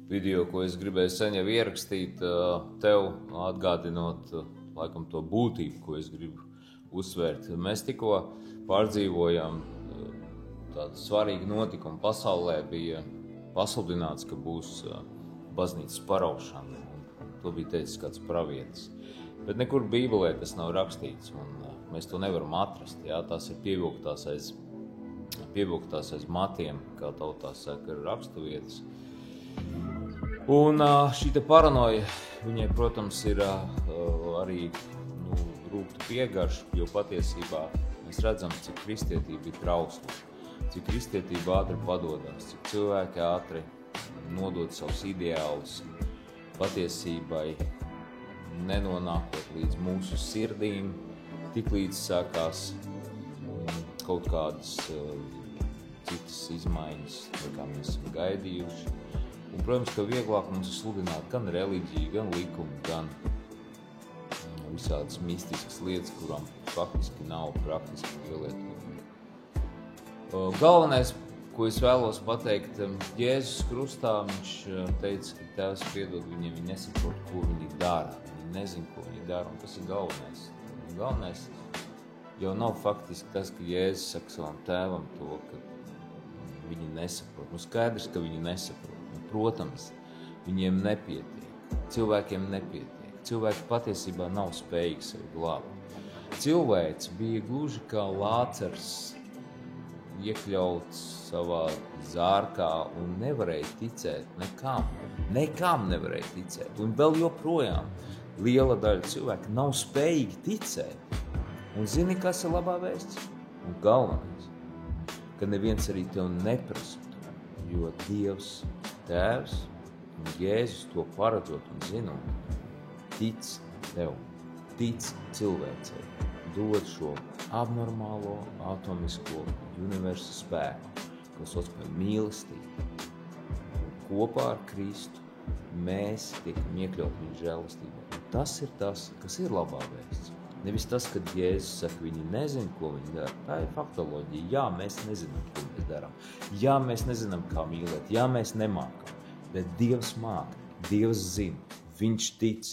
video, ko es gribēju sen jau ierakstīt, tev atgādinot laikam to būtību, ko es gribu uzsvērt. Mēs tikko pārdzīvojām tādu svarīgu notikumu pasaulē, bija pasludināts, ka būs baznīcas paraušana. To bija teicis kāds pravietis. Bet nekur Bībelē tas nav rakstīts, un mēs to nevaram atrast. Jā? Tās ir pievilktās aiz matiem, kā tautā saka, raksturvietas. Un šī te paranoja, viņai, protams, ir arī rūgtu piegaršu, jo patiesībā mēs redzam, cik kristietība ir trausla, cik kristietība ātri padodās, cik cilvēki ātri nodod savus ideālus patiesībai, nenonākot līdz mūsu sirdīm, tik līdz sākās kaut kādas citas izmaiņas, kā mēs esam gaidījuši. Un, protams, ka vieglāk mums ir sludināt gan reliģiju, gan likumu, gan visādas mistiskas lietas, kurām faktiski nav praktiski pielietojumi. Galvenais, ko es vēlos pateikt, Jēzus krustā viņš teica, ka Tēvs piedod viņiem, viņi nesaprot, ko viņi dara. Viņi nezin, ko viņi dara, un tas ir galvenais. Galvenais jau nav faktiski tas, ka Jēzus saka savam tēvam to, ka viņi nesaprot. Skaidrs, ka viņi nesaprot. Un, protams, viņiem nepietiek. Cilvēkiem nepietiek. Cilvēki patiesībā nav spējīgi sevi glābt. Cilvēks bija gluži kā Lācars, iekļauts savā zārkā un nevarēja ticēt nekam. Nekam nevarēja ticēt. Un vēl joprojām liela daļa cilvēku nav spējīgi ticēt. Un zini, kas ir labā vēsts? Un galvenais, ka neviens arī tev neprasa to, jo Dievs, Tēvs un Jēzus to paredzot un zinot, tic tev, tic cilvēcei, dod šo abnormālo, atomisko universa spēku, ko sauc par mīlestību. Kopā ar Kristu mēs tiekam iekļaut viņa žēlastībā. Un tas ir tas, kas ir labā vēsts. Nevis tas, kad Jēzus saka, viņi nezin, ko viņi dara. Tā ir faktoloģija. Jā, mēs nezinām, ko mēs darām. Jā, mēs nezinām, kā mīlēt. Jā, mēs nemākam. Bet Dievs māk. Dievs zina. Viņš tic.